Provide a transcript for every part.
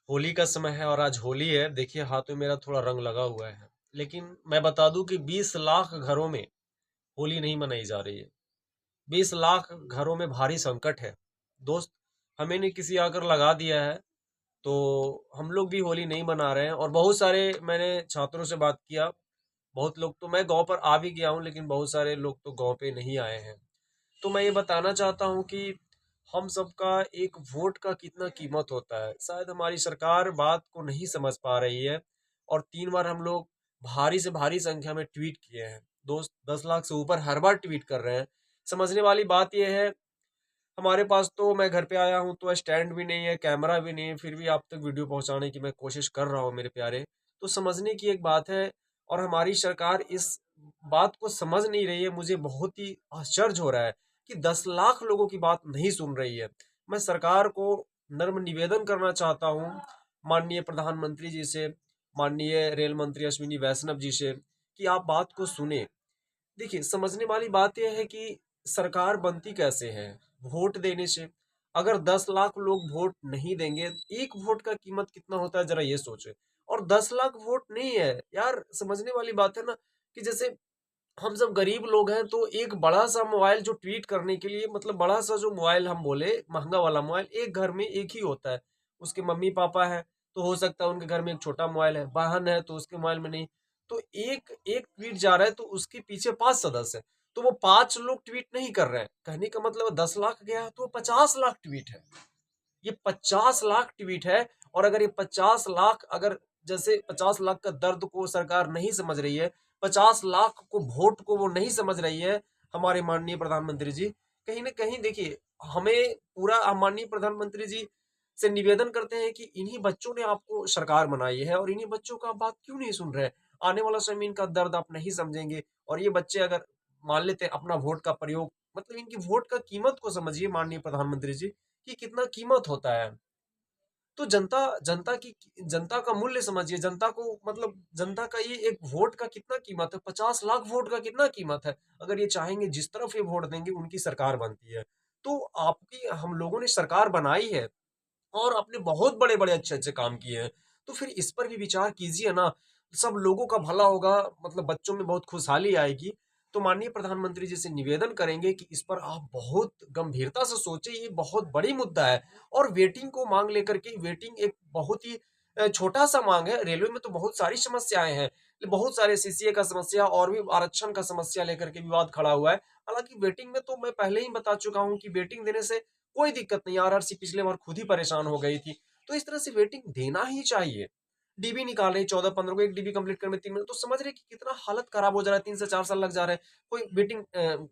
होली का समय है और आज होली है। देखिए हाथ में मेरा थोड़ा रंग लगा हुआ है। लेकिन मैं बता दूं कि 20 लाख घरों में होली नहीं मनाई जा रही है। 20 लाख घरों में भारी संकट है। दोस्त, हमें ने किसी आकर लगा दिया है, तो हम लोग भी होली नहीं मना रहे हैं। और बहुत सारे मैंने छात्रों से बात किया, बहुत लोग तो मैं गांव पर आ भी गया हूं, लेकिन बहुत सारे लोग तो गांव पे नहीं आए हैं। तो मैं ये बताना चाहता हूँ कि हम सबका एक वोट का कितना कीमत होता है। शायद हमारी सरकार बात को नहीं समझ पा रही है। और 3 बार हम लोग भारी से भारी संख्या में ट्वीट किए हैं। दोस्त, 10 लाख से ऊपर हर बार ट्वीट कर रहे हैं। समझने वाली बात यह है, हमारे पास तो मैं घर पे आया हूँ तो स्टैंड भी नहीं है, कैमरा भी नहीं है, फिर भी आप तक वीडियो पहुंचाने की मैं कोशिश कर रहा हूँ मेरे प्यारे। तो समझने की एक बात है, और हमारी सरकार इस बात को समझ नहीं रही है। मुझे बहुत ही आश्चर्य हो रहा है कि 10 लाख लोगों की बात नहीं सुन रही है। मैं सरकार को नम्र निवेदन करना चाहता हूँ, माननीय प्रधानमंत्री जी से, माननीय रेल मंत्री अश्विनी वैष्णव जी से, कि आप बात को सुने। देखिए, समझने वाली बात यह है कि सरकार बनती कैसे है? वोट देने से। अगर 10 लाख लोग वोट नहीं देंगे, एक वोट का कीमत कितना होता है ज़रा ये सोचें। और 10 लाख वोट नहीं है यार, समझने वाली बात है ना, कि जैसे हम सब गरीब लोग हैं, तो एक बड़ा-सा मोबाइल जो ट्वीट करने के लिए, मतलब बड़ा-सा जो मोबाइल हम बोले, महँगा वाला मोबाइल, एक घर में एक ही होता है। उसके मम्मी-पापा हैं, तो हो सकता है उनके घर में एक छोटा मोबाइल है, बहन है तो उसके मोबाइल में नहीं। तो एक एक ट्वीट जा रहा है तो उसके पीछे 5 सदस्य हैं, तो वो 5 लोग ट्वीट नहीं कर रहे हैं। कहने का मतलब 10 लाख गया है तो वो 50 लाख ट्वीट है। ये 50 लाख ट्वीट है। और अगर ये 50 लाख, अगर जैसे 50 लाख का दर्द को सरकार नहीं समझ रही है, 50 लाख को वोट को वो नहीं समझ रही है, हमारे माननीय प्रधानमंत्री जी, कहीं न कहीं देखिए, हमें पूरा माननीय प्रधानमंत्री जी से निवेदन करते हैं कि इन्हीं बच्चों ने आपको सरकार बनाई है और इन्हीं बच्चों का आप बात क्यों नहीं सुन रहे हैं? आने वाला समय में इनका दर्द आप नहीं समझेंगे। और ये बच्चे अगर मान लेते हैं अपना वोट का प्रयोग, मतलब इनकी वोट का कीमत को समझिए माननीय प्रधानमंत्री जी, कि कितना कीमत होता है। तो जनता जनता का मूल्य समझिए, जनता को, मतलब जनता का ये एक वोट का कितना कीमत है, 50 लाख वोट का कितना कीमत है। अगर ये चाहेंगे जिस तरफ ये वोट देंगे उनकी सरकार बनती है। तो आपकी हम लोगों ने सरकार बनाई है और आपने बहुत बड़े-बड़े अच्छे-अच्छे काम किए हैं। तो फिर इस पर भी विचार कीजिए ना, सब लोगों का भला होगा, मतलब बच्चों में बहुत खुशहाली आएगी। तो माननीय प्रधानमंत्री जी से निवेदन करेंगे कि इस पर आप बहुत गंभीरता से सोचें, ये बहुत बड़ी मुद्दा है। और वेटिंग को माँग लेकर के, वेटिंग एक बहुत ही छोटा-सा माँग है, रेलवे में तो बहुत सारी समस्याएँ हैं। बहुत सारे सीसीए का समस्या और भी आरक्षण का समस्या लेकर के विवाद खड़ा हुआ है। हालाँकि वेटिंग में तो मैं पहले ही बता चुका हूँ कि वेटिंग देने से कोई दिक्कत नहीं, आरआरसी पिछले बार खुद ही परेशान हो गई थी। तो इस तरह से वेटिंग देना ही चाहिए। डीबी निकाल रहे हैं 14-15 को, 1 डीबी कंप्लीट करने में 3 मिनट, तो समझ रहे हैं कि कितना हालत खराब हो जा रहा है, 3 से 4 साल लग जा रहे हैं। कोई वेटिंग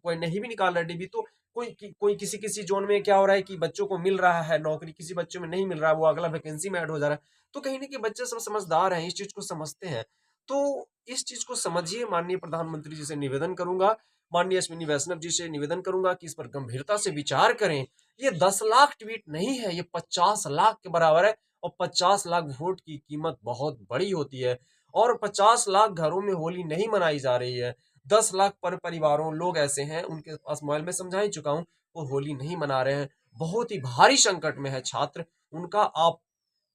कोई नहीं भी निकाल रहा है डीबी, तो कोई किसी-किसी ज़ोन में क्या हो रहा है कि बच्चों को मिल रहा है नौकरी, किसी बच्चों में नहीं मिल रहा है, वो अगला वैकेंसी में ऐड हो जा रहा है। तो कहीं न कहीं बच्चे सब समझदार हैं, इस चीज़ को समझते हैं। तो इस चीज़ को समझिए, माननीय प्रधानमंत्री जी से निवेदन करूँगा, माननीय अश्विनी वैष्णव जी से निवेदन करूँगा कि इस पर गंभीरता से विचार करें। ये 10 लाख ट्वीट नहीं है, ये 50 लाख के बराबर है। और 50 लाख वोट की कीमत बहुत बड़ी होती है। और 50 लाख घरों में होली नहीं मनाई जा रही है। 10 लाख पर परिवारों लोग ऐसे हैं, उनके पास मोबाइल में समझा ही चुका हूँ, वो होली नहीं मना रहे हैं। बहुत ही भारी संकट में है छात्र, उनका आप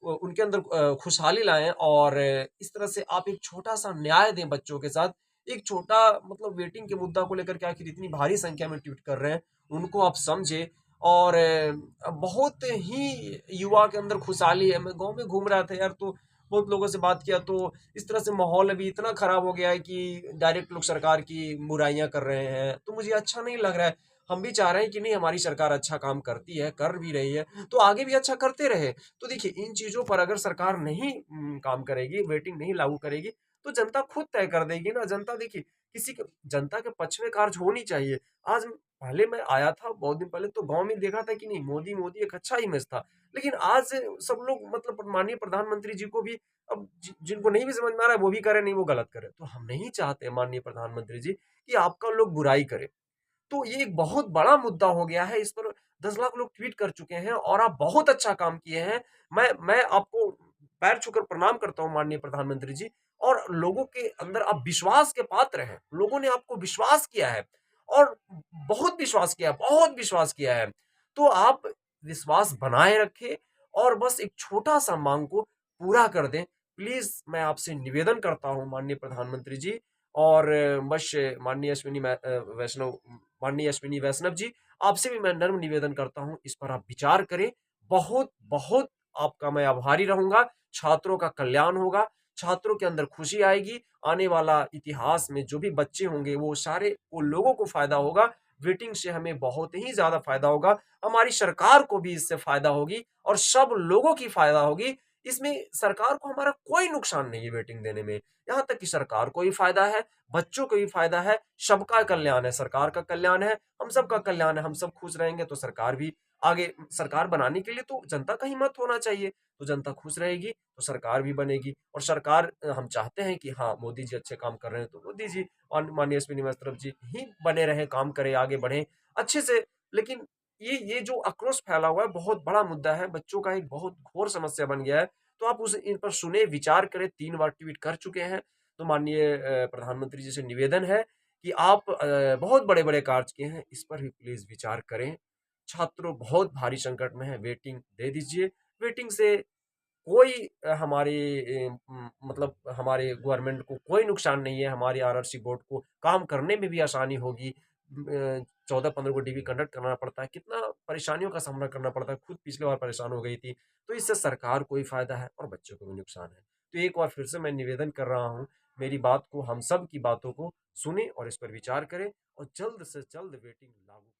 उनके अंदर खुशहाली लाएँ। और इस तरह से आप एक छोटा-सा न्याय दें बच्चों के साथ। एक छोटा, मतलब वेटिंग के मुद्दा को लेकर के आखिर इतनी भारी संख्या में ट्वीट कर रहे हैं, उनको आप समझें। और बहुत ही युवा के अंदर खुशहाली है। मैं गाँव में घूम रहा था यार, तो बहुत लोगों से बात किया, तो इस तरह से माहौल अभी इतना खराब हो गया है कि डायरेक्ट लोग सरकार की बुराइयाँ कर रहे हैं, तो मुझे अच्छा नहीं लग रहा है। हम भी चाह रहे हैं कि नहीं, हमारी सरकार अच्छा काम करती है, कर भी रही है, तो आगे भी अच्छा करते रहे। तो देखिए, इन चीज़ों पर अगर सरकार नहीं काम करेगी, वेटिंग नहीं लागू करेगी, तो जनता खुद तय कर देगी ना। जनता देखिए, किसी के जनता के पक्ष में कार्य होनी चाहिए। आज पहले मैं आया था बहुत दिन पहले, तो गाँव में देखा था कि नहीं, मोदी मोदी एक अच्छा इमेज था। लेकिन आज सब लोग, मतलब माननीय प्रधानमंत्री जी को भी अब जिनको नहीं भी समझ में आ रहा है वो भी कह रहे हैं नहीं वो गलत कर रहे हैं। तो हम नहीं चाहते माननीय प्रधानमंत्री जी कि आपका लोग बुराई करें। तो ये एक बहुत बड़ा मुद्दा हो गया है, इस पर 10 लाख लोग ट्वीट कर चुके हैं और आप बहुत अच्छा काम किए हैं। मैं आपको पैर छूकर प्रणाम करता हूँ माननीय प्रधानमंत्री जी। और लोगों के अंदर आप विश्वास के पात्र हैं। लोगों ने आपको विश्वास किया है और बहुत विश्वास किया है, बहुत विश्वास किया है। तो आप विश्वास बनाए रखें और बस एक छोटा-सा माँग को पूरा कर दें। प्लीज़ मैं आपसे निवेदन करता हूँ माननीय प्रधानमंत्री जी और बस माननीय अश्विनी वैष्णव जी, आपसे भी मैं नम्र निवेदन करता हूँ, इस पर आप विचार करें। बहुत-बहुत आपका मैं आभारी रहूँगा। छात्रों का कल्याण होगा, छात्रों के अंदर खुशी आएगी, आने वाला इतिहास में जो भी बच्चे होंगे, वो सारे वो लोगों को फ़ायदा होगा। वेटिंग से हमें बहुत ही ज़्यादा फ़ायदा होगा, हमारी सरकार को भी इससे फ़ायदा होगी और सब लोगों की फ़ायदा होगी। इसमें सरकार को हमारा कोई नुकसान नहीं है वेटिंग देने में, यहाँ तक कि सरकार को भी फ़ायदा है, बच्चों को भी फ़ायदा है, सबका कल्याण है, सरकार का कल्याण है, हम सबका कल्याण है, हम सब खुश रहेंगे तो सरकार भी आगे सरकार बनाने के लिए तो जनता का ही मत होना चाहिए, तो जनता खुश रहेगी तो सरकार भी बनेगी और सरकार हम चाहते हैं कि हाँ, मोदी जी अच्छे काम कर रहे हैं तो मोदी जी और माननीय अश्विनी वैष्णव जी ही बने रहें, काम करें, आगे बढ़ें अच्छे से। लेकिन ये जो आक्रोश फैला हुआ है बहुत बड़ा मुद्दा है, बच्चों का एक बहुत घोर समस्या बन गया है, तो आप उस इन पर सुने, विचार करें, 3 बार ट्वीट कर चुके हैं, तो माननीय प्रधानमंत्री जी से निवेदन है कि आप बहुत बड़े-बड़े कार्य किए हैं, इस पर भी प्लीज़ विचार करें। छात्रों बहुत भारी संकट में हैं, वेटिंग दे दीजिए। वेटिंग से कोई हमारे मतलब हमारे गवर्नमेंट को कोई नुकसान नहीं है, हमारे आरआरसी बोर्ड को काम करने में भी आसानी होगी। 14-15 को डीबी कंडक्ट करना पड़ता है, कितना परेशानियों का सामना करना पड़ता है, खुद पिछली बार परेशान हो गई थी। तो इससे सरकार को भी फ़ायदा है और बच्चों को भी नुकसान है। तो एक बार फिर से मैं निवेदन कर रहा हूँ, मेरी बात को हम सब की बातों को सुनें और इस पर विचार करें और जल्द से जल्द वेटिंग लागू